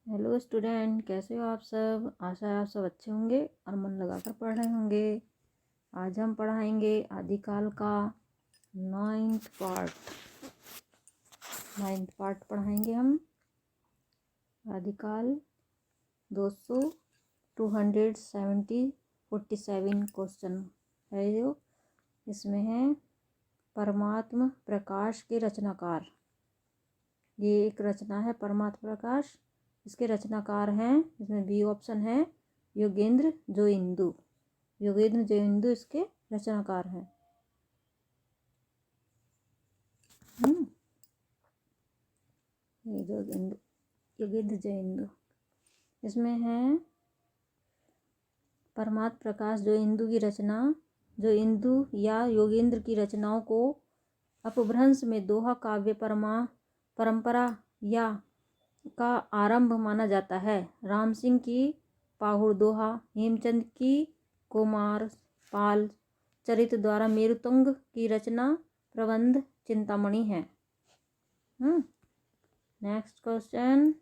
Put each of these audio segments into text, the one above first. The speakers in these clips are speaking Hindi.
हेलो स्टूडेंट, कैसे हो आप सब। आशा है आप सब अच्छे होंगे और मन लगाकर पढ़ रहे होंगे। आज हम पढ़ाएंगे आदिकाल का नाइन्थ पार्ट पढ़ाएंगे हम। आदिकाल 47 क्वेश्चन है जो इसमें है। परमात्म प्रकाश के रचनाकार, ये एक रचना है परमात्म प्रकाश। इसके रचनाकार हैं, इसमें बी ऑप्शन है, योगेंद्र जोइंदू। योगेंद्र जोइंदू इसके रचनाकार हैं। योगेंद्र जोइंदू इसमें है परमात्म प्रकाश जोइंदू की रचना। जोइंदू या योगेंद्र की रचनाओं को अपभ्रंश में दोहा काव्य परंपरा या का आरंभ माना जाता है। राम सिंह की पाहुड़ दोहा, हेमचंद की कुमार पाल चरित्र द्वारा मेरुतंग की रचना प्रबंध चिंतामणि है। Next question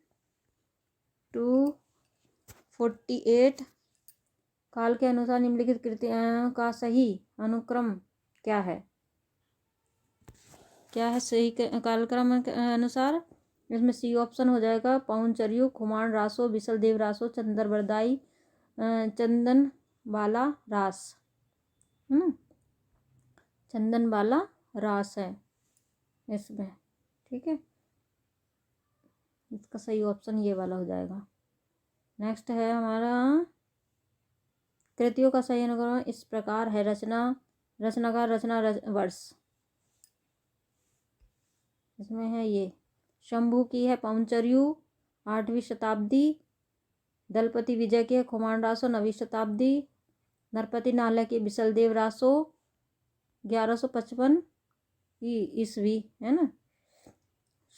248। काल के अनुसार निम्नलिखित कृतियों का सही अनुक्रम क्या है। क्या है सही कालक्रम के अनुसार। इसमें सी ऑप्शन हो जाएगा, पाउनचर्यु, खुमान रासो, बिसल देव रासो, चंदर बरदाई, चंदन बाला रास। चंदन बाला रास है इसमें। ठीक है, इसका सही ऑप्शन ये वाला हो जाएगा। नेक्स्ट है हमारा कृतियों का सही अनुक्रम इस प्रकार है। रचनाकार, रचना, वर्ष। इसमें है ये शंभू की है पाउनचर्यु 8वीं शताब्दी, दलपति विजय की है खुमान रासो 9वीं शताब्दी, नरपति नाले की बिसलदेव रासो 1155 ईस्वी है ना।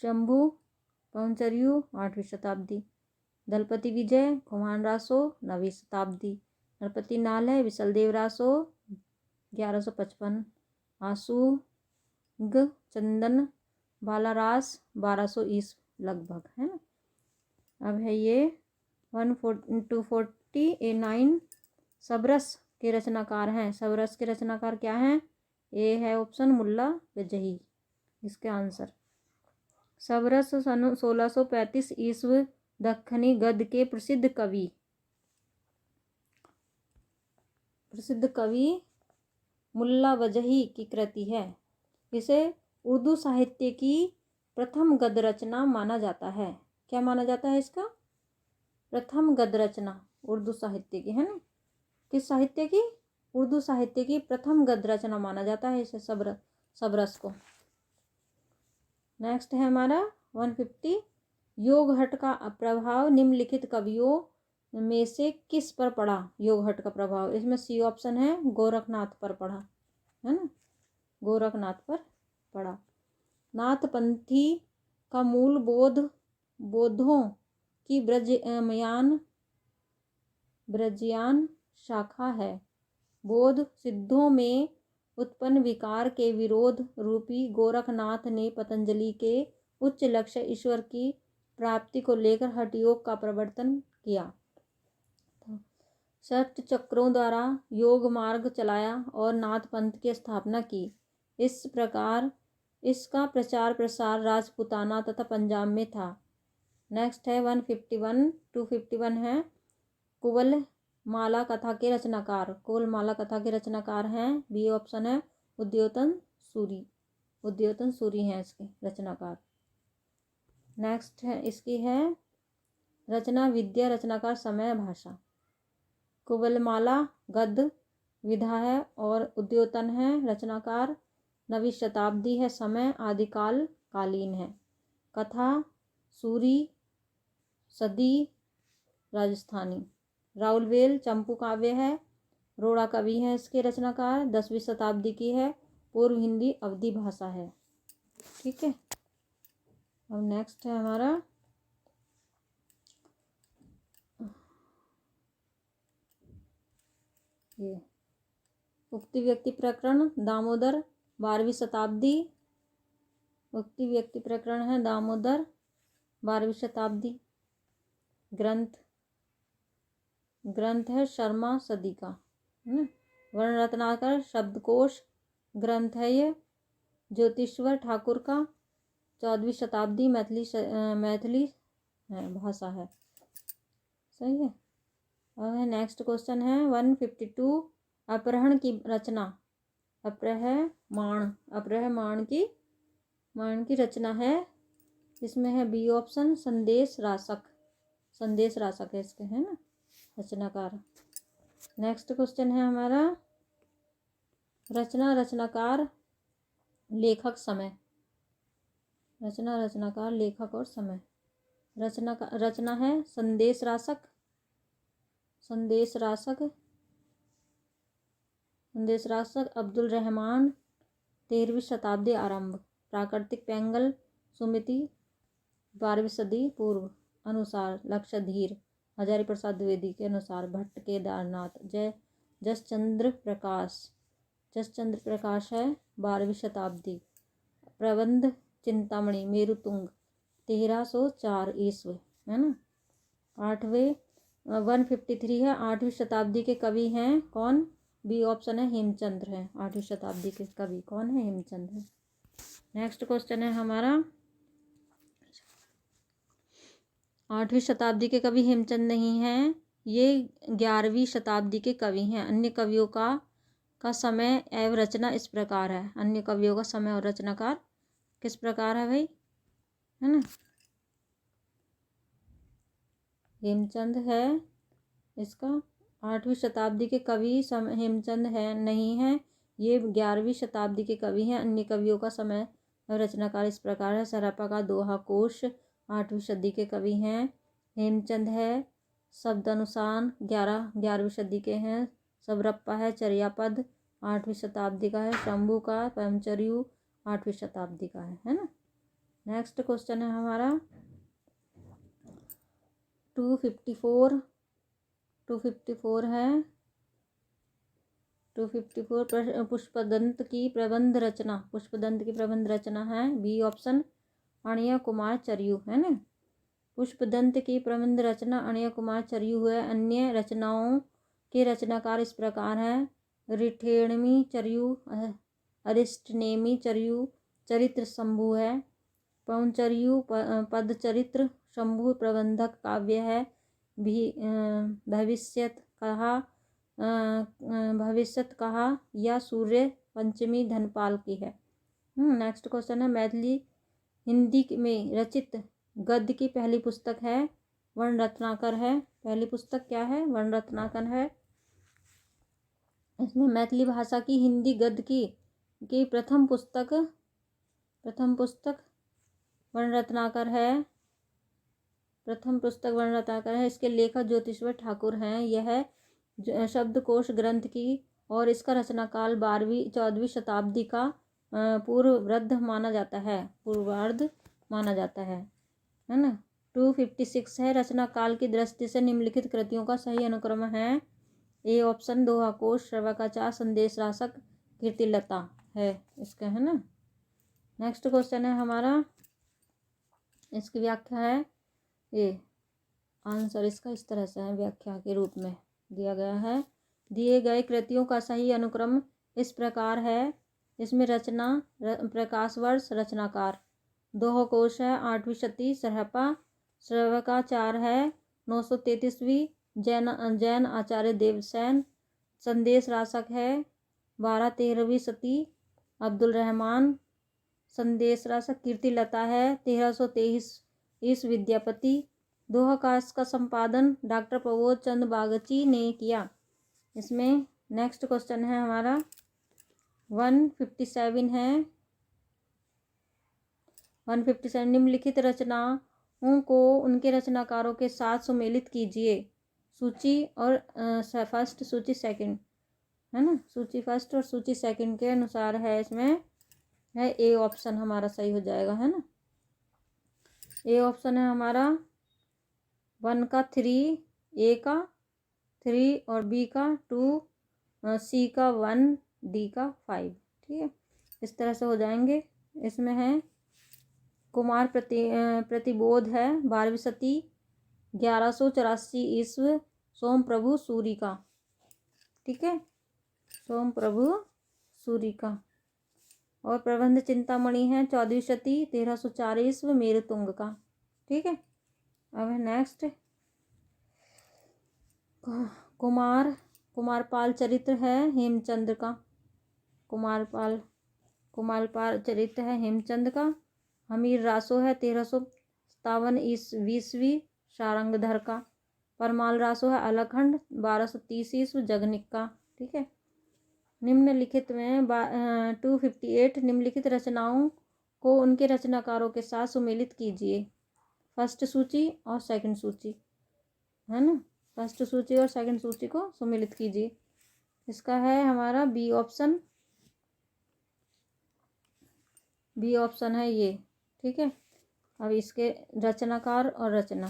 शंभू पाउनचर्यु 8वीं शताब्दी, दलपति विजय खुमान रासो 9वीं शताब्दी, नरपति नाल है बिसलदेव रासो 1155, आसू ग चंदन बालारास 1200 ईस्वी लगभग है ना। अब है ये 249 सबरस के रचनाकार हैं। सबरस के रचनाकार क्या हैं। ए है ऑप्शन मुल्ला वजही इसके आंसर। सबरस सन 1635 ईस्वी दक्खनी गद्य के प्रसिद्ध कवि मुल्ला वजही की कृति है। इसे उर्दू साहित्य की प्रथम गद्य रचना माना जाता है। क्या माना जाता है इसका। प्रथम गद्य रचना उर्दू साहित्य की है ना। किस साहित्य की। उर्दू साहित्य की प्रथम गद्य रचना माना जाता है इसे सबरस को। नेक्स्ट है हमारा 150। योगहट का प्रभाव निम्नलिखित कवियों में से किस पर पड़ा। योगहट का प्रभाव, इसमें सी ऑप्शन है, गोरखनाथ पर पड़ा है ना। गोरखनाथ पर पड़ा। नाथपंथी का मूल बोधों की ब्रजयान शाखा है। बोध सिद्धों में उत्पन्न विकार के विरोध रूपी गोरखनाथ ने पतंजलि के उच्च लक्ष्य ईश्वर की प्राप्ति को लेकर हठ योग का प्रवर्तन किया। षट चक्रों द्वारा योग मार्ग चलाया और नाथ पंथ की स्थापना की। इस प्रकार इसका प्रचार प्रसार राजपूताना तथा पंजाब में था। नेक्स्ट है 251 है कुवल माला कथा के रचनाकार। कुवल माला कथा के रचनाकार हैं, बी ऑप्शन है, उद्योतन सूरी हैं इसके रचनाकार। नेक्स्ट है इसकी है रचना विद्या, रचनाकार समय भाषा। कुवलमाला गद्य विधा है और उद्योतन है रचनाकार 9वीं शताब्दी है। समय आदिकाल कालीन है। कथा सूरी सदी राजस्थानी। राउलवेल चंपू काव्य है। रोड़ा कवि है इसके रचनाकार, 10वीं शताब्दी की है, पूर्व हिंदी अवधी भाषा है। ठीक है, अब नेक्स्ट है हमारा ये उक्ति व्यक्ति प्रकरण दामोदर 12वीं शताब्दी, उक्ति व्यक्ति प्रकरण है दामोदर, 12वीं शताब्दी। ग्रंथ है शर्मा सदी का, है ना। वर्ण रत्नाकर शब्दकोश ग्रंथ है ये ज्योतिश्वर ठाकुर का, 14वीं शताब्दी। मैथिली भाषा है। सही है। और नेक्स्ट क्वेश्चन है 152 अपहरण की रचना। अपरहमाण की रचना है। इसमें है बी ऑप्शन संदेश राशक है इसके, है ना, रचनाकार। नेक्स्ट क्वेश्चन है हमारा रचनाकार लेखक समय। रचनाकार लेखक और समय। रचना है संदेश राशक अब्दुल रहमान, 13वीं शताब्दी आरंभ। प्राकृतिक पैंगल सुमिति, 12वीं सदी पूर्व अनुसार। लक्षधीर हजारी प्रसाद द्विवेदी के अनुसार। भट्ट केदारनाथ जसचंद्र प्रकाश है, 12वीं शताब्दी। प्रबंध चिंतामणि मेरुतुंग, 1304 ईस्वी, है ना। 153 है 8वीं शताब्दी के कवि हैं कौन? बी ऑप्शन है हेमचंद्र है। 8वीं शताब्दी के कवि कौन है? हेमचंद्र है। नेक्स्ट क्वेश्चन है हमारा 8वीं शताब्दी के कवि हेमचंद नहीं हैं, ये 11वीं शताब्दी के कवि हैं। अन्य कवियों का समय एवं रचना इस प्रकार है। अन्य कवियों का समय और रचनाकार किस प्रकार है भाई, है ना। हेमचंद है इसका। 8वीं शताब्दी के कवि हेमचंद है नहीं है, ये 11वीं शताब्दी के कवि हैं। अन्य कवियों का समय और रचनाकार इस प्रकार है। सरापा का दोहा कोश 8वीं सदी के कवि हैं। हेमचंद है। शब्दानुसार 11वीं सदी के हैं। सबरप्पा है चर्यापद 8वीं शताब्दी का है। शंभू का परमचर्यु 8वीं शताब्दी का है ना। नेक्स्ट क्वेश्चन है हमारा 254 है। 254 पुष्पदंत की प्रबंध रचना है। बी ऑप्शन अणिया कुमार चर्यु, है ना। पुष्पदंत की प्रबंध रचना अणिया कुमार चर्यु है। अन्य रचनाओं के रचनाकार इस प्रकार है। रिठेणमी चर्यु, अरिष्टनेमी चर्यु चरित्र शंभु है। पौंचर्यु पदचरित्र शंभु प्रबंधक काव्य है। भविष्यत कहा या सूर्य पंचमी धनपाल की है। नेक्स्ट क्वेश्चन है मैथिली हिंदी में रचित गद्य की पहली पुस्तक है। वर्ण रत्नाकर है। पहली पुस्तक क्या है? वर्ण रत्नाकर है। इसमें मैथिली भाषा की हिंदी गद्य की प्रथम पुस्तक वर्ण रत्नाकर है। इसके लेखक ज्योतिश्वर ठाकुर हैं। यह शब्दकोश ग्रंथ की और इसका रचनाकाल 14वीं शताब्दी का पूर्वार्ध माना जाता है ना। 256 है। रचना काल की दृष्टि से निम्नलिखित कृतियों का सही अनुक्रम है। ए ऑप्शन दोहा कोश, श्रवकाचार, संदेश राशक, कीर्तिलता है इसका, है ना। नेक्स्ट क्वेश्चन है हमारा, इसकी व्याख्या है। ये आंसर इसका इस तरह से है, व्याख्या के रूप में दिया गया है। दिए गए कृतियों का सही अनुक्रम इस प्रकार है। इसमें रचना प्रकाश वर्ष रचनाकार दोहा कोश है 8वीं शती सरहपा। श्रवकाचार है 933वीं जैन आचार्य देवसेन। संदेश राशक है 12-13वीं शती अब्दुल रहमान। संदेश राशक कीर्तिलता है 1323 ईस विद्यापति। दोहा काश का संपादन डॉक्टर प्रबोध चंद बागची ने किया। इसमें नेक्स्ट क्वेश्चन है हमारा 157 है। 157 निम्नलिखित रचनाओं को उनके रचनाकारों के साथ सुमेलित कीजिए। सूची और फर्स्ट सूची सेकंड, है ना। सूची फर्स्ट और सूची सेकंड के अनुसार है। इसमें है ए ऑप्शन हमारा सही हो जाएगा, है ना। ए ऑप्शन है हमारा 1 का 3, ए का 3 और बी का 2, सी का 1, डी का 5। ठीक है, इस तरह से हो जाएंगे। इसमें है कुमार प्रतिबोध है 12वीं सदी 1184 ईस्व सोम प्रभु सूरी का। ठीक है, सोम प्रभु सूरी का। और प्रबंध चिंतामणि है 14वीं सदी 1304 ईस्व मेरुतुंग का। ठीक है, अब है नेक्स्ट कुमारपाल चरित्र है हेमचंद्र का। कुमारपाल चरित्र है हेमचंद का। हमीर रासो है 1357 ईस्वी सारंगधर का। परमाल रासो है अलखंड 1230 ईस्व जगनिक का। ठीक है, निम्नलिखित में 258 निम्नलिखित रचनाओं को उनके रचनाकारों के साथ सुमेलित कीजिए। फर्स्ट सूची और सेकंड सूची है ना, फर्स्ट सूची और सेकंड सूची को सुमेलित कीजिए। इसका है हमारा बी ऑप्शन है ये। ठीक है, अब इसके रचनाकार और रचना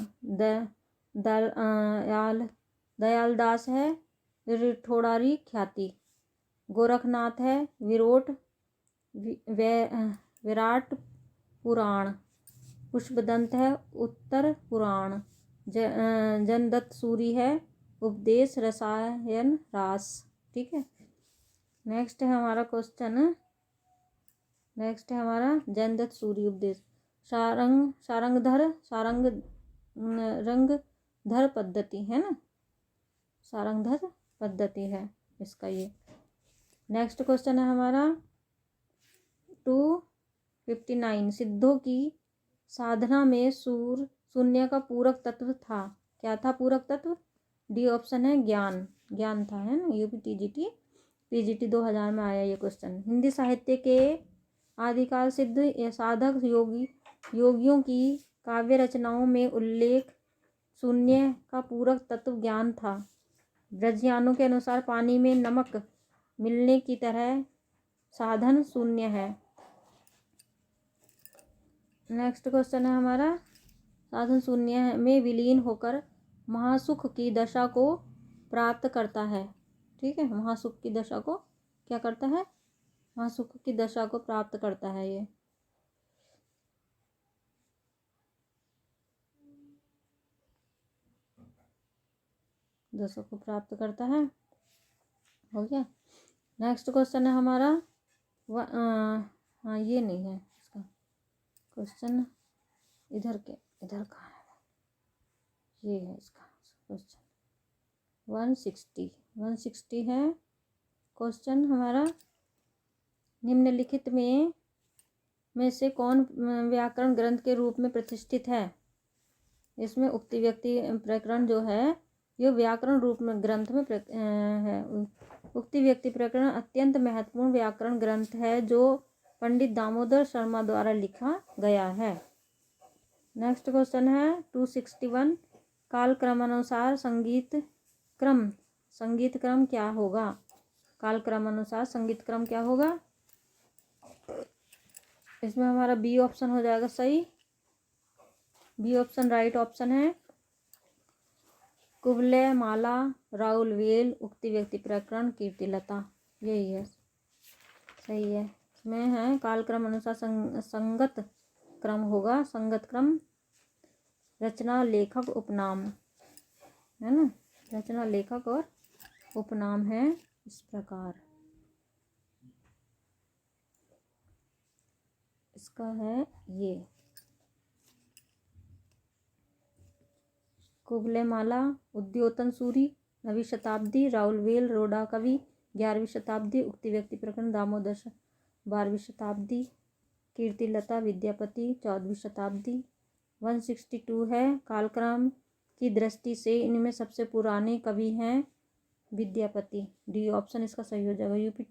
दयालदास है रिठोड़ारी ख्याति। गोरखनाथ है विरोट विराट पुराण। पुष्पदंत है उत्तर पुराण। जनदत्त सूरी है उपदेश रसायन रास। ठीक है, नेक्स्ट है हमारा क्वेश्चन, नेक्स्ट है हमारा जनदत्त सूरी उपदेश। सारंगधर पद्धति है ना, सारंगधर पद्धति है इसका ये। नेक्स्ट क्वेश्चन है हमारा 259 सिद्धों की साधना में शून्य का पूरक तत्व था। क्या था पूरक तत्व? डी ऑप्शन है ज्ञान। ज्ञान था, है ना। यूपी पीजीटी 2000 में आया ये क्वेश्चन। हिंदी साहित्य के आदिकाल सिद्ध साधक योगियों की काव्य रचनाओं में उल्लेख शून्य का पूरक तत्व ज्ञान था। ब्रजयानों के अनुसार पानी में नमक मिलने की तरह साधन शून्य है। नेक्स्ट क्वेश्चन है हमारा साधन शून्य में विलीन होकर महासुख की दशा को प्राप्त करता है। ठीक है, महासुख की दशा को क्या करता है? महासुख की दशा को प्राप्त करता है ये। दशा को प्राप्त करता है, हो गया। नेक्स्ट क्वेश्चन है हमारा हाँ ये नहीं है इसका क्वेश्चन, इधर कहाँ है, ये है इसका क्वेश्चन 160 है क्वेश्चन हमारा। निम्नलिखित में से कौन व्याकरण ग्रंथ के रूप में प्रतिष्ठित है? इसमें उक्ति व्यक्ति प्रकरण जो है ये व्याकरण रूप में ग्रंथ में है। उक्ति व्यक्ति प्रकरण अत्यंत महत्वपूर्ण व्याकरण ग्रंथ है जो पंडित दामोदर शर्मा द्वारा लिखा गया है। नेक्स्ट क्वेश्चन है 261 काल क्रमानुसार संगीत क्रम क्या होगा? काल क्रमानुसार संगीत क्रम क्या होगा? इसमें हमारा बी ऑप्शन हो जाएगा सही। बी ऑप्शन राइट ऑप्शन है। कुबलय माला राउलवेल उक्ति व्यक्ति प्रकरण कीर्तिलता, यही है सही है। इसमें है कालक्रम अनुसार संगत क्रम होगा। संगत क्रम रचना लेखक उपनाम है ना, रचना लेखक और उपनाम है इस प्रकार। इसका है ये कुबलय माला उद्योतन सूरी 9वीं शताब्दी, राउलवेल रोडा कवि 11वीं शताब्दी, उक्ति व्यक्ति प्रकरण दामोदर 12वीं शताब्दी, कीर्तिलता विद्यापति 14वीं शताब्दी। 162 है कालक्रम की दृष्टि से इनमें सबसे पुराने कवि हैं विद्यापति। डी ऑप्शन इसका सही हो जाएगा। यूपी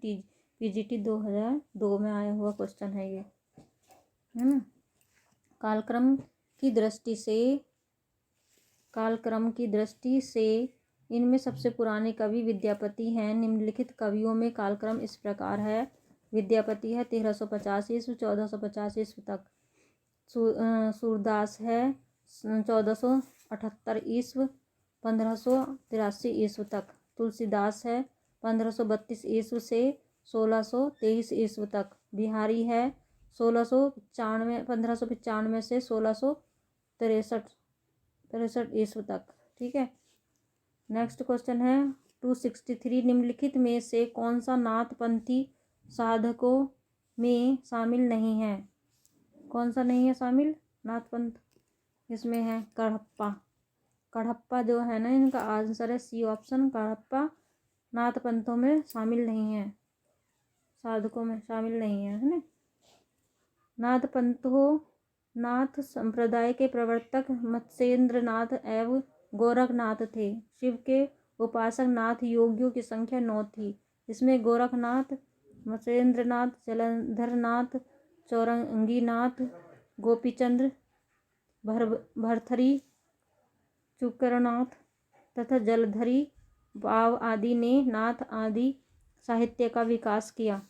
पीजीटी 2002 में आया हुआ क्वेश्चन है ये, है ना। कालक्रम की दृष्टि से इनमें सबसे पुराने कवि विद्यापति हैं। निम्नलिखित कवियों में कालक्रम इस प्रकार है। विद्यापति है 1350 ईस्व 1450 ईस्व तक। सूरदास है 1478 ईस्व 1583 ईस्व तक। तुलसीदास है 1532 ईस्व से 1623 ईस्व तक। बिहारी है 1595 से 1663 ईस्वी तक। ठीक है। नेक्स्ट क्वेश्चन है 263, निम्नलिखित में से कौन सा नाथपंथी साधकों में शामिल नहीं है? कौन सा नहीं है शामिल नाथपंथ? इसमें है कड़प्पा। कड़प्पा जो है ना, इनका आंसर है सी ऑप्शन। कड़प्पा नाथपंथों में शामिल नहीं है, साधकों में शामिल नहीं है ना। नाथपंथों नाथ संप्रदाय के प्रवर्तक मत्स्येंद्र नाथ एवं गोरखनाथ थे। शिव के उपासक नाथ योगियों की संख्या 9 थी। इसमें गोरखनाथ, मत्स्येंद्रनाथ, जलंधरनाथ, चौरंगीनाथ, गोपीचंद्र, भरथरी, चुकरनाथ तथा जलधरी वाव आदि ने नाथ आदि साहित्य का विकास किया।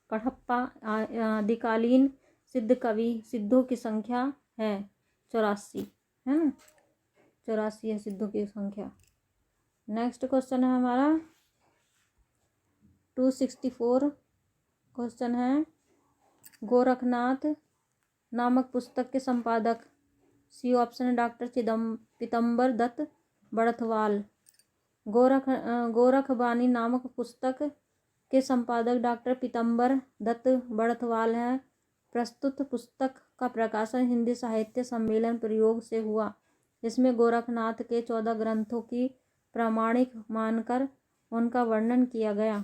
कड़प्पा आदिकालीन सिद्धों की संख्या है 84, है ना, 84 है सिद्धों की संख्या। नेक्स्ट क्वेश्चन है हमारा 264 क्वेश्चन है, गोरखनाथ नामक पुस्तक के संपादक? सी ऑप्शन है डॉक्टर पीतम्बर दत्त बड़थवाल। गोरखबानी नामक पुस्तक के संपादक डॉक्टर पीतम्बर दत्त बड़थवाल हैं। प्रस्तुत पुस्तक का प्रकाशन हिंदी साहित्य सम्मेलन प्रयोग से हुआ। इसमें गोरखनाथ के 14 ग्रंथों की प्रामाणिक मानकर उनका वर्णन किया गया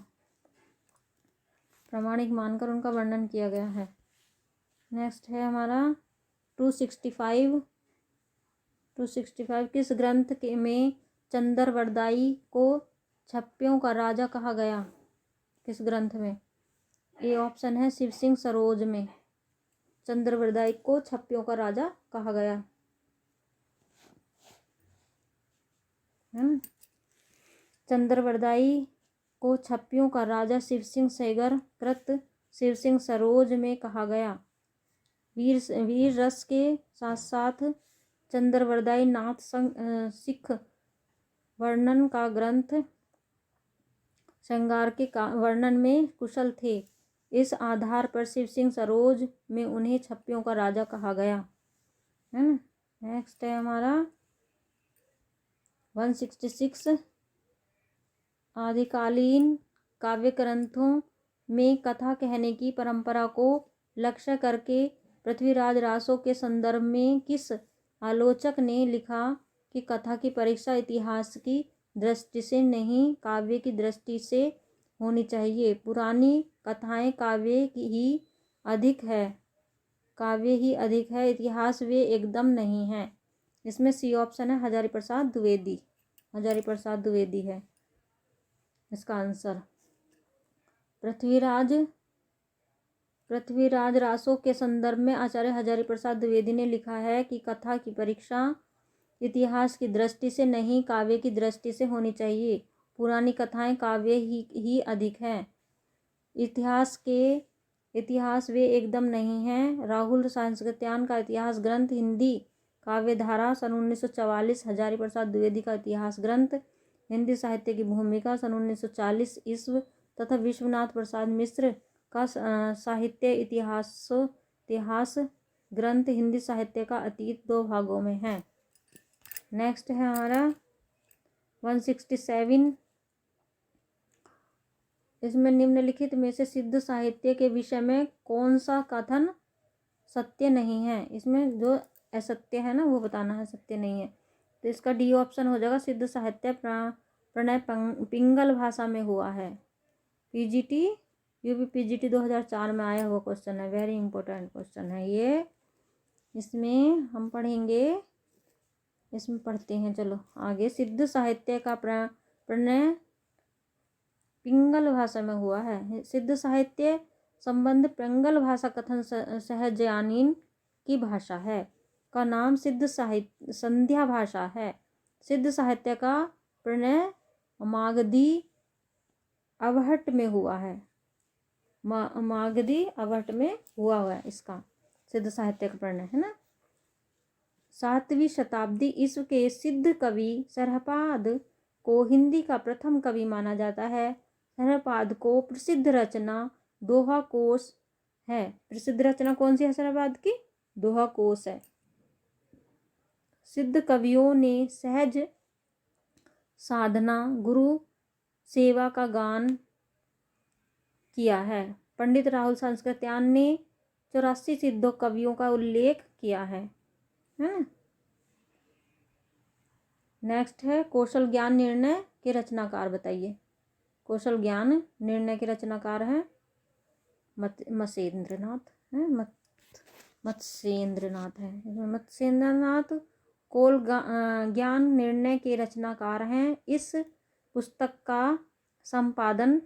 है। नेक्स्ट है हमारा 265 किस ग्रंथ में चंद्रवरदाई को छप्पियों का राजा कहा गया? किस ग्रंथ में? ए ऑप्शन है शिव सिंह सरोज में चंद्रवरदाई को छप्पियों का राजा कहा गया है। चंद्रवरदाई को छप्पियों का राजा शिव सिंह सेगर कृत शिव सिंह सरोज में कहा गया। वीर रस के साथ साथ चंद्रवरदाई नाथ सिख वर्णन का ग्रंथ श्रृंगार के वर्णन में कुशल थे। इस आधार पर शिव सिंह सरोज में उन्हें छप्पियों का राजा कहा गया है ना। नेक्स्ट है हमारा 166, आदिकालीन काव्य ग्रंथों में कथा कहने की परंपरा को लक्ष्य करके पृथ्वीराज रासो के संदर्भ में किस आलोचक ने लिखा कि कथा की परीक्षा इतिहास की दृष्टि से नहीं, काव्य की दृष्टि से होनी चाहिए। पुरानी कथाएं काव्य ही अधिक है, इतिहास वे एकदम नहीं है। इसमें सी ऑप्शन है हजारी प्रसाद द्विवेदी है इसका आंसर। पृथ्वीराज रासो के संदर्भ में आचार्य हजारी प्रसाद द्विवेदी ने लिखा है कि कथा की परीक्षा इतिहास की दृष्टि से नहीं, काव्य की दृष्टि से होनी चाहिए। पुरानी कथाएं काव्य ही अधिक है, इतिहास वे एकदम नहीं है। राहुल सांस्कृत्यायन का इतिहास ग्रंथ हिंदी काव्यधारा सन 1944, हजारी प्रसाद द्विवेदी का इतिहास ग्रंथ हिंदी साहित्य की भूमिका सन 1940 ईस्वी तथा विश्वनाथ प्रसाद मिश्र का साहित्य इतिहास ग्रंथ हिंदी साहित्य का अतीत 2 भागों में है। नेक्स्ट है हमारा 167, इसमें निम्नलिखित में से सिद्ध साहित्य के विषय में कौन सा कथन सत्य नहीं है? इसमें जो असत्य है ना वो बताना है, सत्य नहीं है। तो इसका डी ऑप्शन हो जाएगा, सिद्ध साहित्य प्रणय पिंगल भाषा में हुआ है। यूपी पीजीटी 2004 में आया हुआ क्वेश्चन है, वेरी इंपॉर्टेंट क्वेश्चन है ये। इसमें हम पढ़ेंगे, इसमें पढ़ते हैं, चलो आगे। सिद्ध साहित्य का प्रणय पिंगल भाषा में हुआ है। सिद्ध साहित्य संबंध पिंगल भाषा कथन सहजयानीन की भाषा है का नाम सिद्ध साहित्य संध्या भाषा है। सिद्ध साहित्य का प्रणय मागधी अवहट में हुआ है, मागधी अवहट में हुआ है इसका सिद्ध साहित्य का प्रणय, है ना। 7वीं शताब्दी ईस्वी के सिद्ध कवि सरहपाद को हिंदी का प्रथम कवि माना जाता है। सरहपाद को प्रसिद्ध रचना दोहा कोश है। प्रसिद्ध रचना कौन सी हैदराबाद की? दोहा कोश है। सिद्ध कवियों ने सहज साधना गुरु सेवा का गान किया है। पंडित राहुल संस्कृत्यान ने 84 सिद्ध कवियों का उल्लेख किया है ना। नेक्स्ट है कौशल ज्ञान निर्णय के रचनाकार बताइए। कौशल ज्ञान निर्णय के रचनाकार हैं मत्स्येंद्रनाथ है। मत्स्येंद्रनाथ है। मत्स्येंद्रनाथ कौशल ज्ञान निर्णय के रचनाकार हैं। इस पुस्तक का संपादन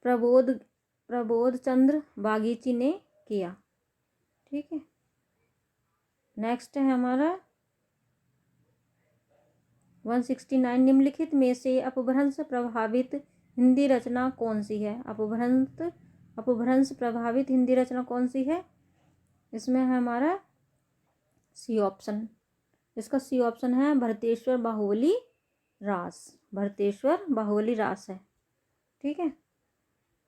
प्रबोध चंद्र बागीची ने किया। ठीक है। नेक्स्ट है हमारा 169 निम्नलिखित में से अपभ्रंश प्रभावित हिंदी रचना कौन सी है? अपभ्रंश प्रभावित हिंदी रचना कौन सी है? इसमें है हमारा सी ऑप्शन। इसका सी ऑप्शन है भरतेश्वर बाहुबली रास। भरतेश्वर बाहुबली रास है। ठीक है।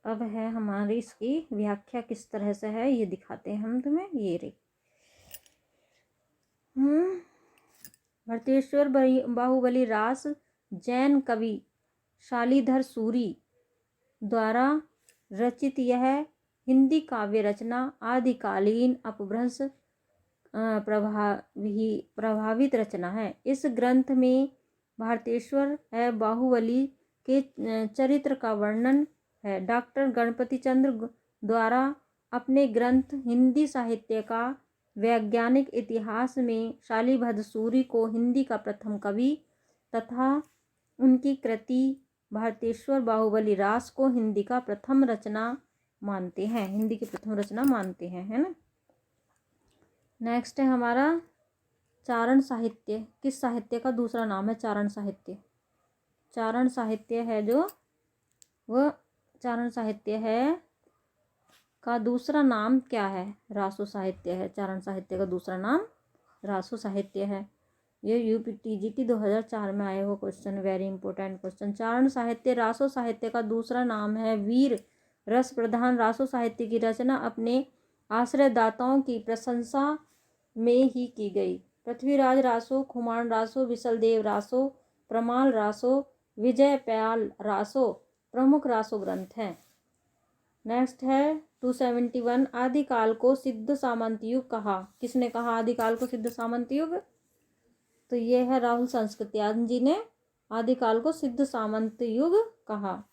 अब है हमारी इसकी व्याख्या किस तरह से है ये दिखाते हैं हम तुम्हें। ये रही भरतेश्वर बाहुबली रास जैन कवि शालीधर सूरी द्वारा रचित यह हिंदी काव्य रचना आदिकालीन अपभ्रंश प्रभावित रचना है। इस ग्रंथ में भरतेश्वर बाहुबली के चरित्र का वर्णन है। डॉक्टर गणपति चंद्र द्वारा अपने ग्रंथ हिंदी साहित्य का वैज्ञानिक इतिहास में शालीभद्र सूरी को हिंदी का प्रथम कवि तथा उनकी कृति भरतेश्वर बाहुबली रास को हिंदी का प्रथम रचना मानते हैं। हिंदी की प्रथम रचना मानते हैं, है ना। नेक्स्ट है हमारा चारण साहित्य। किस साहित्य का दूसरा नाम है चारण साहित्य? चारण साहित्य है जो वह चारण साहित्य है का दूसरा नाम क्या है? रासो साहित्य है। चारण साहित्य का दूसरा नाम रासो साहित्य है। ये यूपीटीजीटी 2004 में आया हुआ क्वेश्चन, वेरी इंपॉर्टेंट क्वेश्चन। चारण साहित्य रासो साहित्य का दूसरा नाम है वीर रस प्रधान। रासो साहित्य की रचना अपने आश्रयदाताओं की प्रशंसा में ही की गई। पृथ्वीराज रासो, खुमान रासो, विशलदेव रासो, प्रमाल रासो, विजय प्याल रासो प्रमुख रासो ग्रंथ हैं। नेक्स्ट है 271 आदिकाल को सिद्ध सामंत युग कहा। किसने कहा आदिकाल को सिद्ध सामंत युग? तो ये है राहुल संस्कृत्यान जी ने आदिकाल को सिद्ध सामंत युग कहा।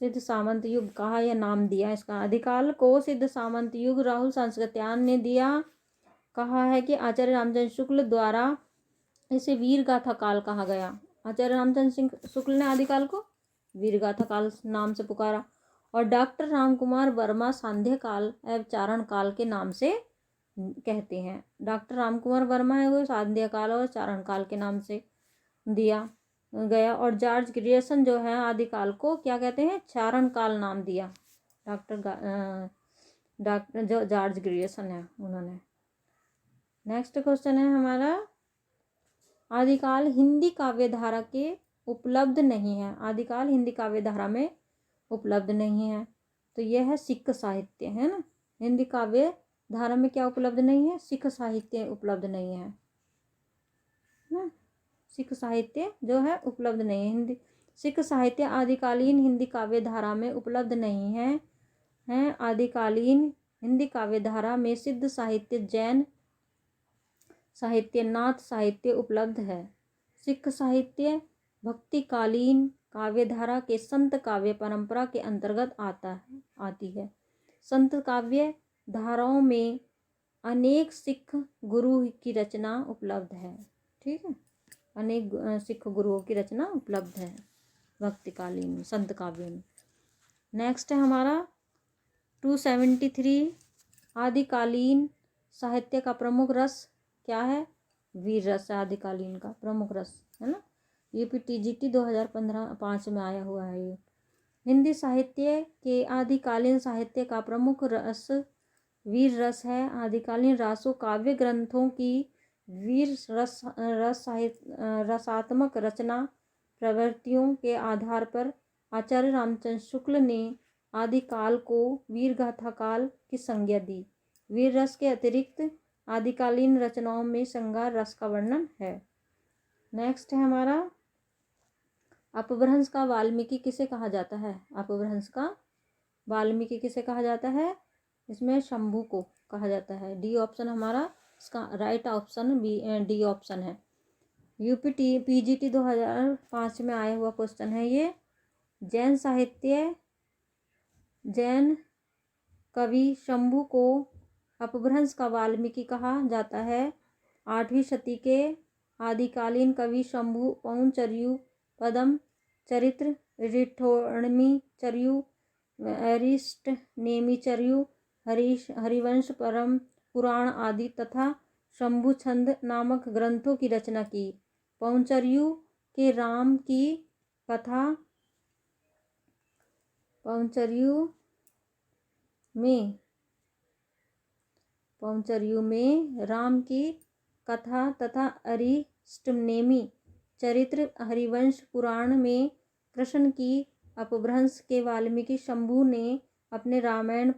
सिद्ध सामंत युग कहा या नाम दिया इसका। आदिकाल को सिद्ध सामंत युग राहुल संस्कृत्यान ने दिया। कहा है कि आचार्य रामचंद्र शुक्ल द्वारा इसे वीर गाथा काल कहा गया। आचार्य रामचंद्र शुक्ल ने आदिकाल को वीर गाथा काल नाम से पुकारा और डॉक्टर रामकुमार वर्मा सांध्य काल एवं चारण काल के नाम से कहते हैं। डॉक्टर रामकुमार वर्मा है वो सांध्य काल और चारण काल के नाम से दिया गया। और जॉर्ज ग्रियर्सन जो है आदिकाल को क्या कहते हैं? चारण काल नाम दिया। डॉक्टर जो जॉर्ज ग्रियर्सन है उन्होंने। नेक्स्ट क्वेश्चन है हमारा आदिकाल हिंदी काव्य धारा के उपलब्ध नहीं है। आदिकाल हिंदी काव्य धारा में उपलब्ध नहीं है। तो यह है सिख साहित्य, है ना। हिंदी काव्य धारा में क्या उपलब्ध नहीं है? सिख साहित्य उपलब्ध नहीं है ना। सिख साहित्य जो है उपलब्ध नहीं है। हिंदी सिख साहित्य आदिकालीन हिंदी काव्य धारा में उपलब्ध नहीं है। आदिकालीन हिंदी काव्य धारा में सिद्ध साहित्य जैन साहित्य नाथ साहित्य उपलब्ध है। सिख साहित्य भक्तिकालीन काव्य धारा के संत काव्य परंपरा के अंतर्गत आती है। संत काव्य धाराओं में अनेक सिख गुरु की रचना उपलब्ध है। ठीक है। अनेक सिख गुरुओं की रचना उपलब्ध है भक्तिकालीन संत काव्यों में। नेक्स्ट है हमारा 273 आदिकालीन साहित्य का प्रमुख रस क्या है? वीर रस आदिकालीन का प्रमुख रस, है ना। यूपीटीजीटी 2005 में आया हुआ है ये। हिंदी साहित्य के आदिकालीन साहित्य का प्रमुख रस वीर रस है। आदिकालीन रासों काव्य ग्रंथों की वीर रसात्मक रचना प्रवृत्तियों के आधार पर आचार्य रामचंद्र शुक्ल ने आदि काल को वीर गाथा काल की संज्ञा दी। वीर रस के अतिरिक्त आदिकालीन रचनाओं में श्रृंगार रस का वर्णन है। नेक्स्ट है हमारा अपभ्रंश का वाल्मीकि किसे कहा जाता है। अपभ्रंश का वाल्मीकि किसे कहा जाता है, इसमें शंभू को कहा जाता है। डी ऑप्शन हमारा इसका राइट ऑप्शन डी ऑप्शन है। यूपी पीजीटी 2005 में आया हुआ क्वेश्चन है ये। जैन कवि शंभू को अपभ्रंश का वाल्मीकि कहा जाता है। 8वीं शती के आदिकालीन कवि शंभू पौंचर्यु, पदम चरित्र, रिठोणमी चर्यु, अरिष्ट नेमी चर्यु, हरिवंश परम पुराण आदि तथा शंभु छंद नामक ग्रंथों की रचना की। पौंचर्यु के राम की कथा पौंचर्यु में राम की कथा तथा अरिष्टनेमी चरित्र, हरिवंश पुराण में कृष्ण की अपभ्रंश के वाल्मीकि शंभू ने अपने रामायण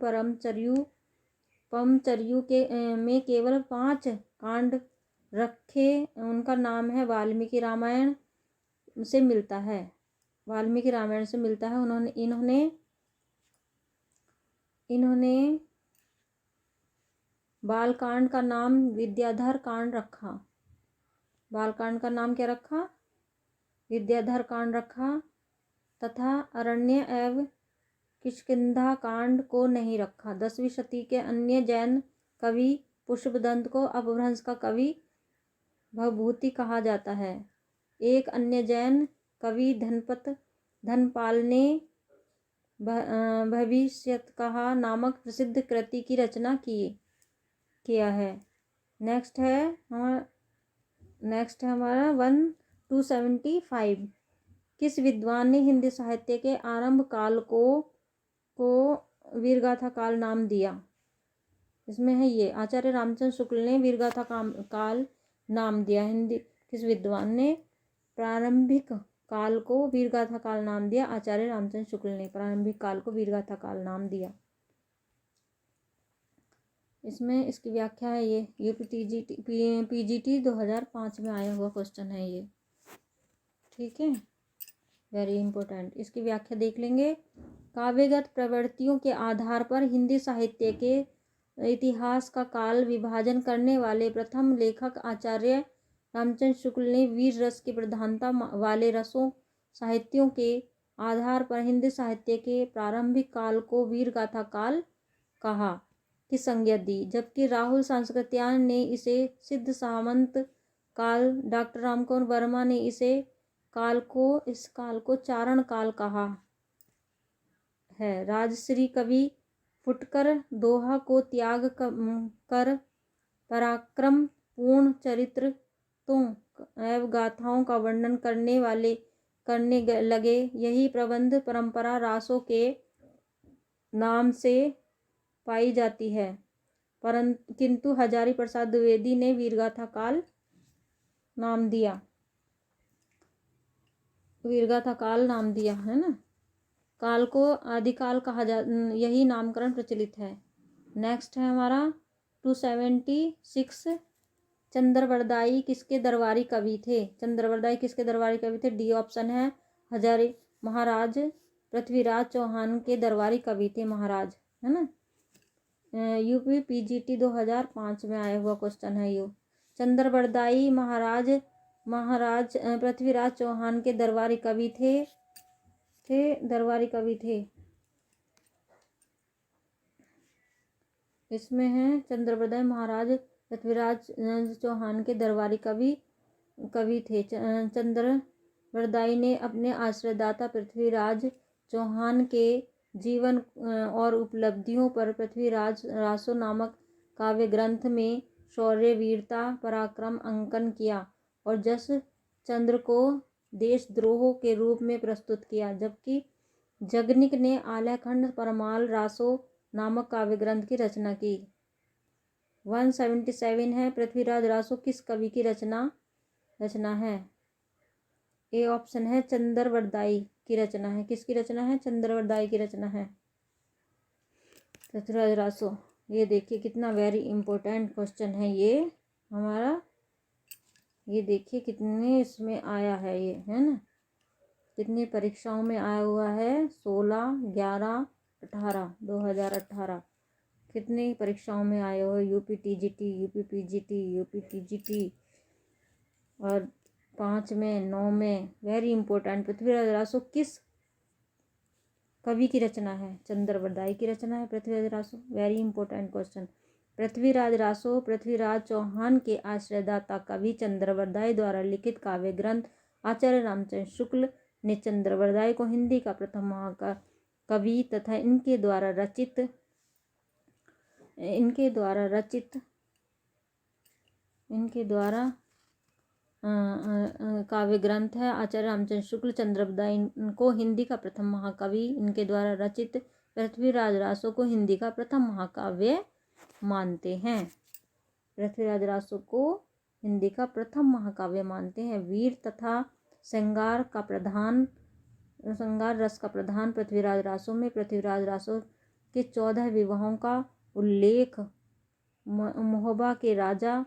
पमचर्यु के में केवल 5 कांड रखे। उनका नाम है वाल्मीकि रामायण से मिलता है। वाल्मीकि रामायण से मिलता है। इन्होंने बालकांड का नाम विद्याधर कांड रखा। बालकांड का नाम क्या रखा, विद्याधर कांड रखा, तथा अरण्य एवं किष्किंधा कांड को नहीं रखा। 10वीं शती के अन्य जैन कवि पुष्पदंत को अपभ्रंश का कवि भवभूति कहा जाता है। एक अन्य जैन कवि धनपाल ने भविष्यत्कहा नामक प्रसिद्ध कृति की रचना किया है। नेक्स्ट है हमारा 1275। किस विद्वान ने हिंदी साहित्य के आरंभ काल को वीरगाथा काल नाम दिया। इसमें है ये आचार्य रामचंद्र शुक्ल ने वीरगाथा काल नाम दिया। हिंदी किस विद्वान ने प्रारंभिक काल को वीरगाथा काल नाम दिया। आचार्य रामचंद्र शुक्ल ने प्रारंभिक काल को वीरगाथा काल नाम दिया। इसमें इसकी व्याख्या है ये यूपी पीजीटी 2005 में आया हुआ क्वेश्चन है ये। ठीक है, वेरी इंपॉर्टेंट। इसकी व्याख्या देख लेंगे। काव्यगत प्रवृत्तियों के आधार पर हिंदी साहित्य के इतिहास का काल विभाजन करने वाले प्रथम लेखक आचार्य रामचंद्र शुक्ल ने वीर रस की प्रधानता वाले रसों साहित्यों के आधार पर हिंदी साहित्य के प्रारंभिक काल को वीरगाथा काल कहा की संज्ञा दी, जबकि राहुल सांस्कृत्यायन ने इसे सिद्ध सामंत काल, डॉक्टर रामकुमार वर्मा ने इस काल को चारण काल कहा है। राजश्री कवि फुटकर दोहा को त्याग कर पराक्रम पूर्ण चरित्रों एवं गाथाओं का वर्णन करने लगे। यही प्रबंध परंपरा रासों के नाम से पाई जाती है, किंतु हजारी प्रसाद द्विवेदी ने वीरगाथा काल नाम दिया। वीरगाथा काल नाम दिया है ना। काल को आदिकाल कहा यही नामकरण प्रचलित है। नेक्स्ट है हमारा 276। चंद्रवरदाई किसके दरबारी कवि थे। चंद्रवरदाई किसके दरबारी कवि थे। डी ऑप्शन है हजारी महाराज पृथ्वीराज चौहान के दरबारी कवि थे महाराज, है ना। यूपी पीजीटी 2005 में आया हुआ क्वेश्चन है ये। चंद्रवरदाई महाराज पृथ्वीराज चौहान के दरबारी कवि थे। इसमें है चंद्रवरदाई महाराज पृथ्वीराज चौहान के दरबारी कवि थे। चंद्रवरदाई ने अपने आश्रयदाता पृथ्वीराज चौहान के जीवन और उपलब्धियों पर पृथ्वीराज रासो नामक काव्य ग्रंथ में शौर्य, वीरता, पराक्रम अंकन किया और जस चंद्र को देशद्रोह के रूप में प्रस्तुत किया, जबकि जगनिक ने आल्याखंड परमाल रासो नामक काव्य ग्रंथ की रचना की। 177 है पृथ्वीराज रासो किस कवि की रचना है। ए ऑप्शन है चंद्रवरदाई की रचना है। किसकी रचना है। चंद्रवरदाई की रचना है। पृथ्वीराज रासो, ये देखिए कितना वेरी इंपॉर्टेंट क्वेश्चन है ये हमारा। ये देखिए कितने इसमें आया है, ये है ना, कितनी परीक्षाओं में आया हुआ है। 16, 11, 18, 2018 कितनी परीक्षाओं में आए हुए। UP TGT, UP PGT, UP TGT और 5 में, 9 में। Very important. पृथ्वीराज रासो किस कवि की रचना है? चंद्रवरदाई की रचना है Prithviraj Raso. Very important question. Prithviraj Raso Prithviraj Chauhan के आश्रयदाता कवि चंद्रवरदाई द्वारा लिखित काव्य ग्रंथ। आचार्य रामचंद्र शुक्ल ने चंद्रवरदाई को हिंदी का प्रथम महाकवि तथा इनके द्वारा काव्य ग्रंथ है। आचार्य रामचंद्र शुक्ल चंद्रवरदाई को हिंदी का प्रथम महाकवि, इनके द्वारा रचित पृथ्वीराज रासो को हिंदी का प्रथम महाकाव्य मानते हैं। पृथ्वीराज रासो को हिंदी का प्रथम महाकाव्य मानते हैं। वीर तथा श्रृंगार रस का प्रधान पृथ्वीराज रासो में पृथ्वीराज रासो के 14 विवाहों का उल्लेख महोबा के राजा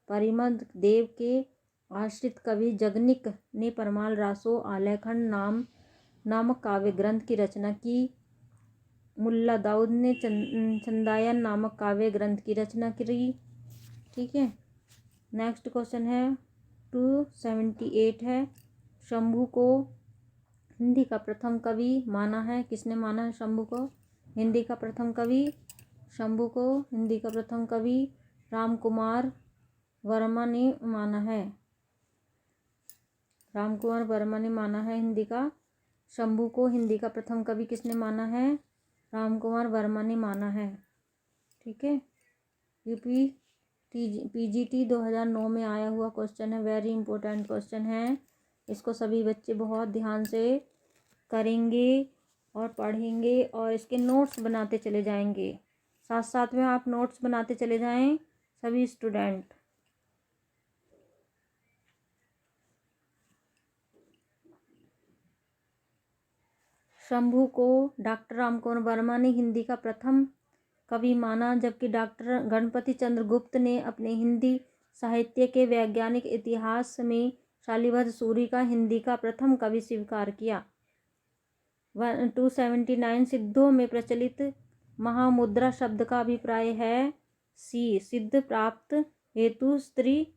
परिमद देव के आश्रित कवि जगनिक ने परमाल रासो आलेखन नामक काव्य ग्रंथ की रचना की। मुल्ला दाऊद ने चंदायन नामक काव्य ग्रंथ की रचना की। ठीक है, नेक्स्ट क्वेश्चन है 278 है। शंभू को हिंदी का प्रथम कवि माना है। किसने माना है शंभू को हिंदी का प्रथम कवि? शंभू को हिंदी का प्रथम कवि रामकुमार वर्मा ने माना है। रामकुमार वर्मा ने माना है हिंदी का। शंभू को हिंदी का प्रथम कवि किसने माना है? रामकुमार वर्मा ने माना है। ठीक है, यूपी पीजीटी 2009 में आया हुआ क्वेश्चन है। वेरी इंपॉर्टेंट क्वेश्चन है। इसको सभी बच्चे बहुत ध्यान से करेंगे और पढ़ेंगे और इसके नोट्स बनाते चले जाएंगे। साथ साथ में आप नोट्स बनाते चले जाएं सभी स्टूडेंट। शंभू को डॉक्टर रामकुमार वर्मा ने हिंदी का प्रथम कवि माना, जबकि डॉक्टर गणपति चंद्र गुप्त ने अपने हिंदी साहित्य के वैज्ञानिक इतिहास में शालिभद्र सूरी का हिंदी का प्रथम कवि स्वीकार किया। 279 सिद्धों में प्रचलित महामुद्रा शब्द का अभिप्राय है सी सिद्ध प्राप्त हेतु स्त्री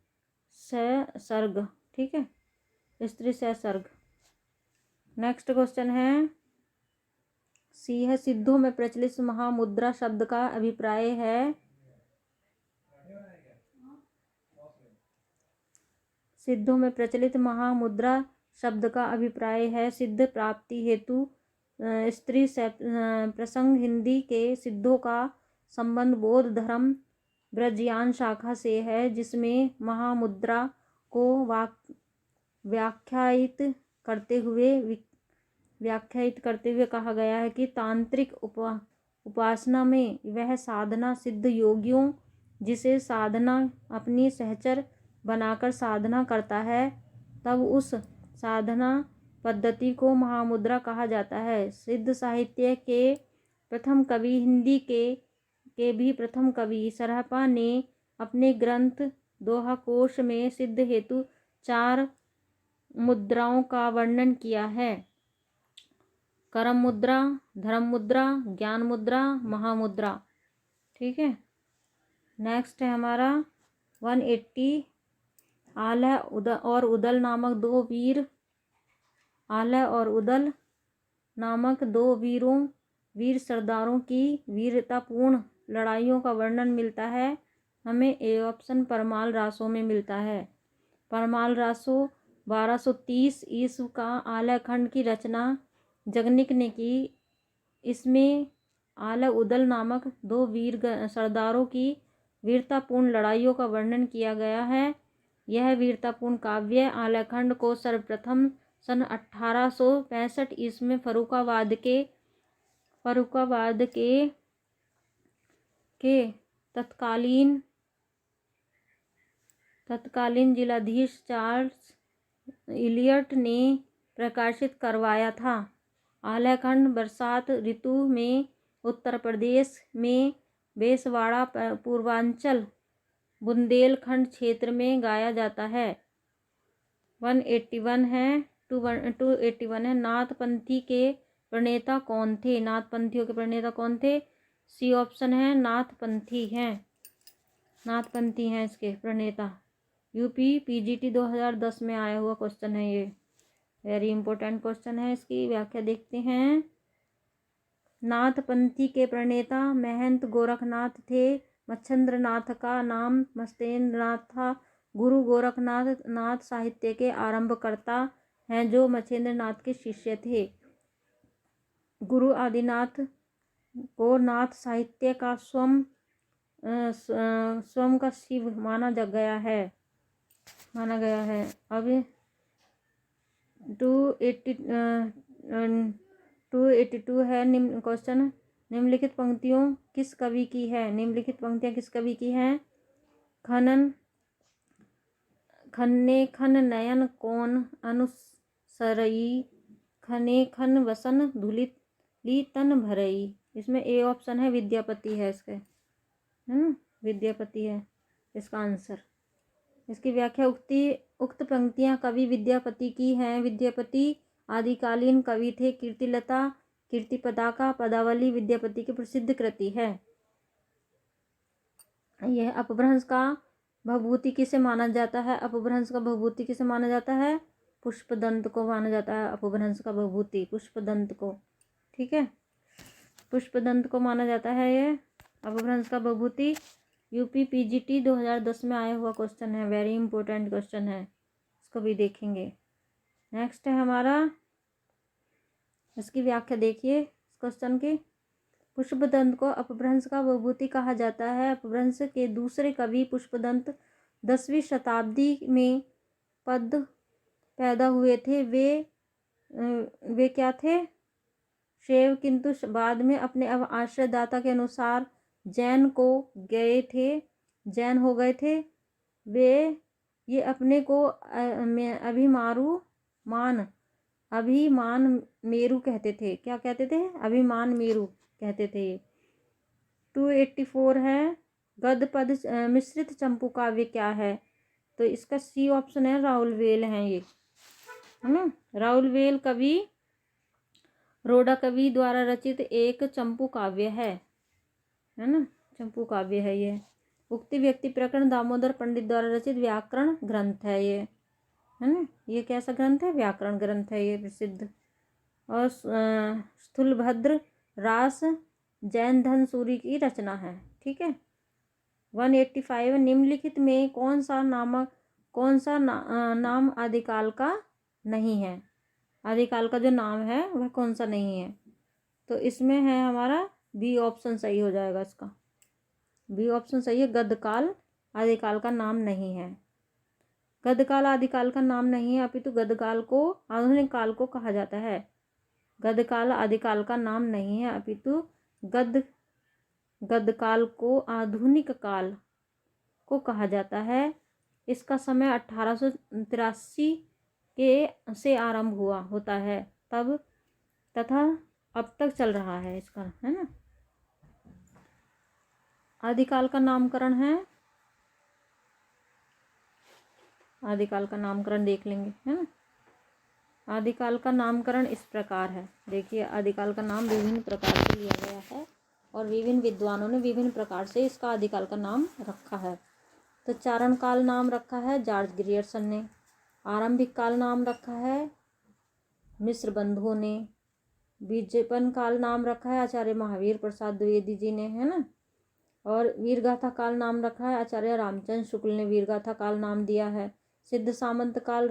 सर्ग। ठीक है, स्त्री से सर्ग। नेक्स्ट क्वेश्चन है सी है सिद्धों में प्रचलित महामुद्रा शब्द का अभिप्राय है सिद्धों में प्रचलित महामुद्रा शब्द का अभिप्राय है सिद्ध प्राप्ति हेतु स्त्री प्रसंग। हिंदी के सिद्धों का संबंध बौद्ध धर्म ब्रजयान शाखा से है, जिसमें महामुद्रा को व्याख्यायित करते हुए कहा गया है कि तांत्रिक उपासना में वह साधना सिद्ध योगियों जिसे साधना अपनी सहचर बनाकर साधना करता है, तब उस साधना पद्धति को महामुद्रा कहा जाता है। सिद्ध साहित्य के प्रथम कवि हिंदी के भी प्रथम कवि सरहपा ने अपने ग्रंथ दोहा कोश में सिद्ध हेतु 4 मुद्राओं का वर्णन किया है। कर्म मुद्रा, धर्म मुद्रा, ज्ञान मुद्रा, महामुद्रा। ठीक है, नेक्स्ट है हमारा 180। आलह और उदल नामक दो वीर सरदारों की वीरतापूर्ण लड़ाइयों का वर्णन मिलता है हमें। ए ऑप्शन परमाल रासो में मिलता है। परमाल रासो 1230 ईस्व का आलखंड की रचना जगनिक ने की। इसमें आलह उदल नामक 2 वीर सरदारों की वीरतापूर्ण लड़ाइयों का वर्णन किया गया है। यह वीरतापूर्ण काव्य आलखंड को सर्वप्रथम सन 1865 ईस्वी में फर्रुखाबाद के तत्कालीन जिलाधीश चार्ल्स इलियट ने प्रकाशित करवाया था। आलखंड बरसात ऋतु में उत्तर प्रदेश में बेसवाड़ा पूर्वांचल बुंदेलखंड क्षेत्र में गाया जाता है। 181 है 281 है। नाथपंथी के प्रणेता कौन थे? नाथपंथियों के प्रणेता कौन थे? सी ऑप्शन है नाथपंथी हैं। नाथपंथी हैं इसके प्रणेता। यूपी पीजीटी 2010 में आया हुआ क्वेश्चन है ये, वेरी इंपॉर्टेंट क्वेश्चन है। इसकी व्याख्या देखते हैं। नाथपंथी के प्रणेता महंत गोरखनाथ थे। मच्छेंद्र नाथ का नाम मस्तेंद्र नाथ था। गुरु गोरखनाथ साहित्य के आरंभकर्ता हैं जो मच्छेंद्र नाथ के शिष्य थे। गुरु आदिनाथ को नाथ साहित्य का स्वयं का शिव माना गया है। अब 282 है क्वेश्चन। निम्नलिखित पंक्तियों किस कवि की है? निम्नलिखित पंक्तियां किस कवि की हैं? खन्ने खन नयन कौन अनुसरई, खने खन वसन धुली तन भरई। इसमें ए ऑप्शन है विद्यापति है इसके, है ना, विद्यापति है इसका आंसर। इसकी व्याख्या उक्त पंक्तियां कवि विद्यापति की हैं। विद्यापति आदिकालीन कवि थे। कीर्तिलता कीर्तिपदा का पदावली विद्यापति की प्रसिद्ध कृति है। यह अपभ्रंश का भवभूति किसे माना जाता है? अपभ्रंश का भवभूति किसे माना जाता है? पुष्पदंत को माना जाता है अपभ्रंश का भवभूति, पुष्पदंत को। ठीक है, पुष्पदंत को माना जाता है ये अपभ्रंश का भवभूति। यूपी पीजीटी 2010 में आया हुआ क्वेश्चन है, वेरी इंपॉर्टेंट क्वेश्चन है, इसको भी देखेंगे। नेक्स्ट है हमारा, इसकी व्याख्या देखिए इस क्वेश्चन की। पुष्पदंत को अपभ्रंश का भवभूति कहा जाता है। अपभ्रंश के दूसरे कवि पुष्पदंत 10वीं शताब्दी में पैदा हुए थे। वे क्या थे? शैव, किंतु बाद में अपने आश्रयदाता के अनुसार जैन हो गए थे। ये अपने को अभिमान मेरु कहते थे। क्या कहते थे? अभिमान मेरु कहते थे। 284 है गद्य पद मिश्रित चंपू काव्य क्या है? तो इसका सी ऑप्शन है राउलवेल है ये, है ना। राउलवेल कवि रोडा कवि द्वारा रचित एक चंपू काव्य है ना, चंपू काव्य है ये। उक्ति व्यक्ति प्रकरण दामोदर पंडित द्वारा रचित व्याकरण ग्रंथ है ये, है ना। ये कैसा ग्रंथ है? व्याकरण ग्रंथ है ये प्रसिद्ध। और स्थूलभद्र रास जैन धन सूरी की रचना है। ठीक है। 185 निम्नलिखित में कौन सा नाम आदिकाल का नहीं है? आदिकाल का जो नाम है वह कौन सा नहीं है? तो इसमें है हमारा बी ऑप्शन सही हो जाएगा इसका। बी ऑप्शन सही है, गद्यकाल आदिकाल का नाम नहीं है। गद्यकाल आदिकाल का नाम नहीं है, अपितु गद्यकाल को आधुनिक काल को कहा जाता है। गद्यकाल आदिकाल का नाम नहीं है, अपितु गद्यकाल को आधुनिक काल को कहा जाता है। इसका समय 1883 के से आरंभ होता है तब तथा अब तक चल रहा है इसका, है ना। आदिकाल का नामकरण है, आदिकाल का नामकरण देख लेंगे, है ना। आदिकाल का नामकरण इस प्रकार है, देखिए आदिकाल का नाम विभिन्न प्रकार से लिया गया है और विभिन्न विद्वानों ने विभिन्न प्रकार से इसका आदिकाल का नाम रखा है। तो चारण काल नाम रखा है जॉर्ज ग्रियर्सन ने। आरंभिक काल नाम रखा है मिश्र बंधुओं ने। बीजपन काल नाम रखा है आचार्य महावीर प्रसाद द्विवेदी जी ने, है ना। और वीरगाथा काल नाम रखा है आचार्य रामचंद्र शुक्ल ने वीरगाथा काल नाम दिया है। सिद्ध सामंत काल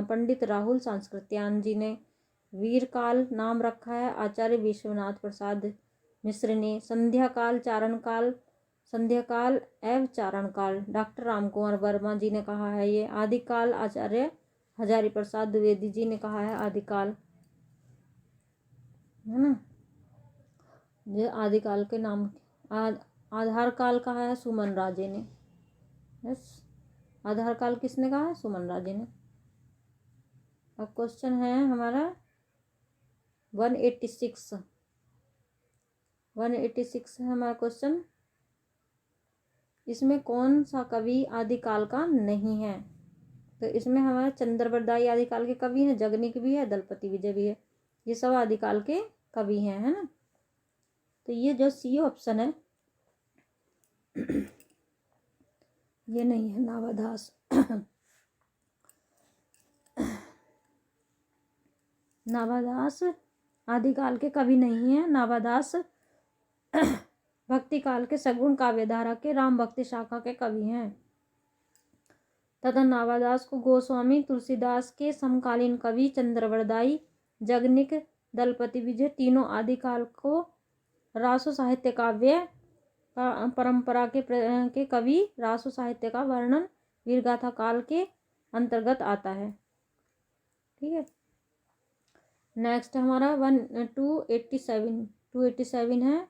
पंडित राहुल सांस्कृत्यायन जी ने। वीर काल नाम रखा है आचार्य विश्वनाथ प्रसाद मिश्र ने। संध्या काल एवं चारण काल डॉक्टर रामकुमार वर्मा जी ने कहा है ये। आदिकाल आचार्य हजारी प्रसाद द्विवेदी जी ने कहा है आदिकाल, है ना। ये आदिकाल के नाम। आधार काल कहा है सुमन राजे ने। यस, आधार काल किसने कहा है? सुमन राजे ने। अब क्वेश्चन है हमारा 186। 186 है हमारा क्वेश्चन। इसमें कौन सा कवि आदिकाल का नहीं है? तो इसमें हमारे चंद्रवरदाई आदिकाल के कवि हैं, जगनिक भी है, दलपति विजय भी है, ये सब आदिकाल के कवि हैं, है ना। तो ये जो सी ऑप्शन है ये नहीं है, नावादास। नावादास आदिकाल के कवि नहीं है। नावादास भक्ति काल के सगुण काव्यधारा के राम भक्ति शाखा के कवि हैं तथा नावादास को गोस्वामी तुलसीदास के समकालीन कवि चंद्रवरदाई, जगनिक, दलपति विजय तीनों आदिकाल को रासो साहित्य काव्य परंपरा के कवि रासो साहित्य का वर्णन वीरगाथा काल के अंतर्गत आता है। ठीक है, नेक्स्ट हमारा 287 है।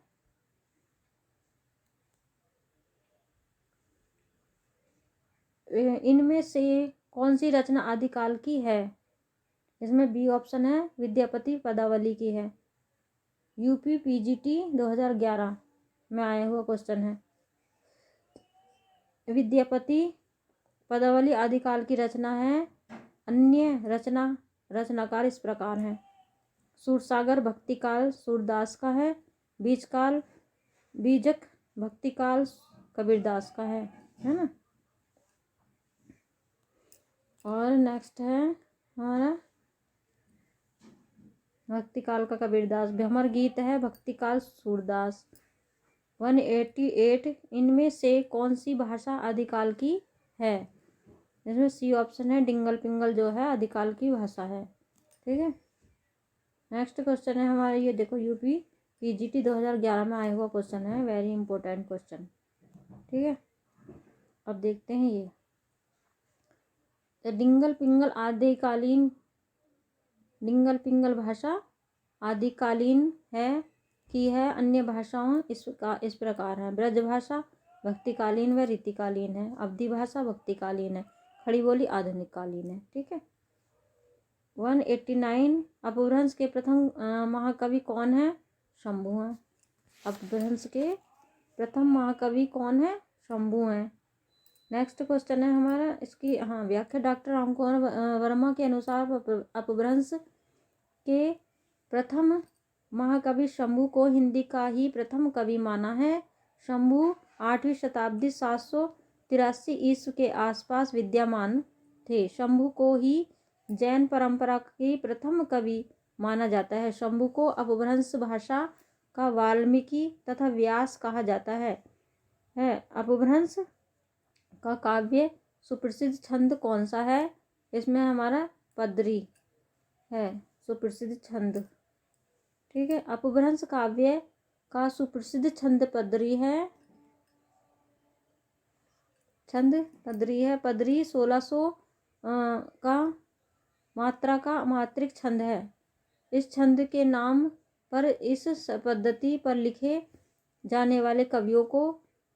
इनमें से कौन सी रचना आदिकाल की है? इसमें बी ऑप्शन है, विद्यापति पदावली की है। यूपी पीजीटी 2011 में आया हुआ क्वेश्चन है। विद्यापति पदावली आदिकाल की रचना है। अन्य रचनाकार इस प्रकार हैं। सूरसागर भक्तिकाल सूरदास का है। बीजक भक्तिकाल कबीरदास का है ना। और नेक्स्ट है हमारा भक्तिकाल का कबीरदास। भ्रमर गीत है भक्तिकाल सूरदास। 188 इनमें से कौन सी भाषा आदिकाल की है? इसमें सी ऑप्शन है, डिंगल पिंगल जो है आदिकाल की भाषा है। ठीक है, नेक्स्ट क्वेश्चन है हमारे, ये देखो यूपी पीजीटी 2011 में आया हुआ क्वेश्चन है, वेरी इंपॉर्टेंट क्वेश्चन। ठीक है, अब देखते हैं ये डिंगल पिंगल भाषा आदिकालीन है कि है अन्य भाषाओं इस प्रकार है। ब्रज भाषा भक्तिकालीन व रीतिकालीन है। अवधी भाषा भक्तिकालीन है। खड़ी बोली आधुनिक कालीन है। ठीक है, 189 अपभ्रंश के प्रथम महाकवि कौन है? शंभु हैं। अपभ्रंश के प्रथम महाकवि कौन है? शंभु हैं। नेक्स्ट क्वेश्चन है हमारा, इसकी व्याख्या डॉक्टर रामकुमार वर्मा के अनुसार अपभ्रंश के प्रथम महाकवि शंभु को हिंदी का ही प्रथम कवि माना है। शंभु 8वीं शताब्दी 783 ईस्वी के आसपास विद्यमान थे। शंभु को ही जैन परंपरा की प्रथम कवि माना जाता है। शंभु को अपभ्रंश भाषा का वाल्मीकि तथा व्यास कहा जाता है। अपभ्रंश का काव्य सुप्रसिद्ध छंद कौन सा है? इसमें हमारा पदरी है सुप्रसिद्ध छंद। ठीक है, अपभ्रंश काव्य का सुप्रसिद्ध छंद पदरी है। पदरी 1600 का मात्रा का मात्रिक छंद है। इस छंद के नाम पर इस पद्धति पर लिखे जाने वाले कवियों को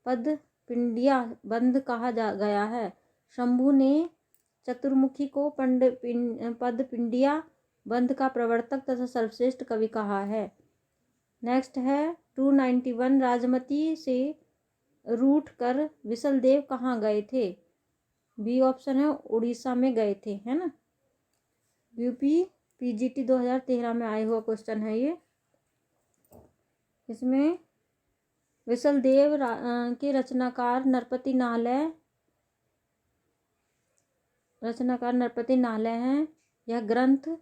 पदपिंडिया बंद कहा गया है। शंभु ने चतुर्मुखी को पदपिंडिया बंद का प्रवर्तक तथा सर्वश्रेष्ठ कवि कहा है। नेक्स्ट है 291 राजमती से रूठ कर विशलदेव कहाँ गए थे? बी ऑप्शन है, उड़ीसा में गए थे, है ना। यूपी पीजीटी 2013 में आया हुआ क्वेश्चन है ये। इसमें विशलदेव के रचनाकार नरपति नालय हैं। यह ग्रंथ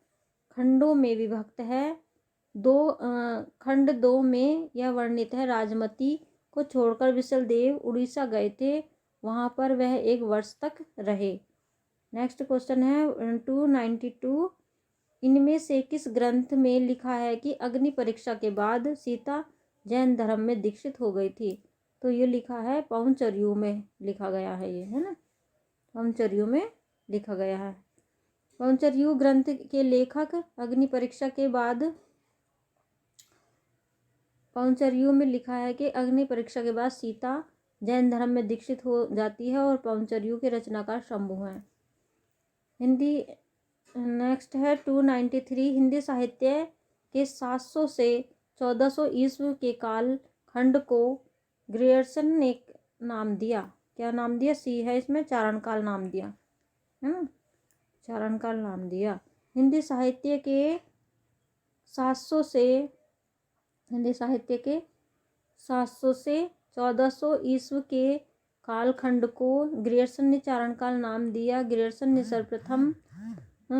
खंडों में विभक्त है। खंड 2 में यह वर्णित है। राजमती को छोड़कर विशलदेव उड़ीसा गए थे। वहां पर वह 1 वर्ष तक रहे। नेक्स्ट क्वेश्चन है 292 इनमें से किस ग्रंथ में लिखा है कि अग्नि परीक्षा के बाद सीता जैन धर्म में दीक्षित हो गई थी? तो ये लिखा है पाउंचर्यू में लिखा गया है, ये है ना, पाउंचर्यू में लिखा गया है। पाउंचर्यू ग्रंथ के लेखक अग्नि परीक्षा के बाद पाउंचर्यू में लिखा है कि अग्नि परीक्षा के बाद सीता जैन धर्म में दीक्षित हो जाती है और पाउंचर्यू के रचनाकार शंभु हैं। हिंदी नेक्स्ट है 293 हिंदी साहित्य के 700 से 1400 ईस्वी के काल खंड को ग्रियर्सन ने नाम दिया? क्या नाम दिया? सी है इसमें, चारण काल नाम दिया है ना, चारण काल नाम दिया। हिंदी साहित्य के 700 से हिंदी साहित्य के 700 से 1400 ईस्वी के कालखंड को ग्रियर्सन ने चारण काल नाम दिया। ग्रियर्सन ने सर्वप्रथम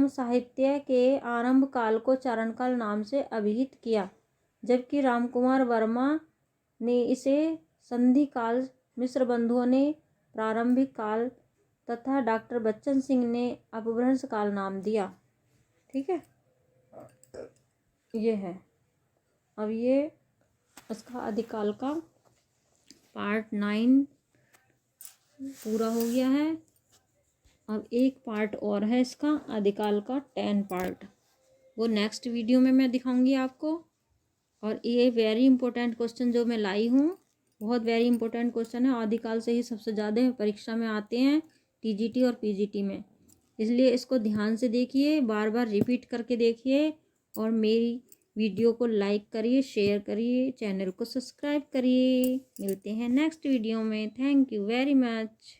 साहित्य के आरंभ काल को चारण काल नाम से अभिहित किया, जबकि रामकुमार वर्मा ने इसे संधि काल, मिश्र बंधुओं ने प्रारंभिक काल तथा डॉक्टर बच्चन सिंह ने अपभ्रंश काल नाम दिया। ठीक है, ये है। अब ये इसका आदिकाल का पार्ट 9 पूरा हो गया है। अब एक पार्ट और है इसका आदिकाल का 10 पार्ट, वो नेक्स्ट वीडियो में मैं दिखाऊंगी आपको। और ये वेरी इंपॉर्टेंट क्वेश्चन जो मैं लाई हूँ, बहुत वेरी इंपॉर्टेंट क्वेश्चन है, आदिकाल से ही सबसे ज़्यादा परीक्षा में आते हैं, टीजीटी और पीजीटी में। इसलिए इसको ध्यान से देखिए, बार बार रिपीट करके देखिए, और मेरी वीडियो को लाइक करिए, शेयर करिए, चैनल को सब्सक्राइब करिए। मिलते हैं नेक्स्ट वीडियो में। Thank you very much.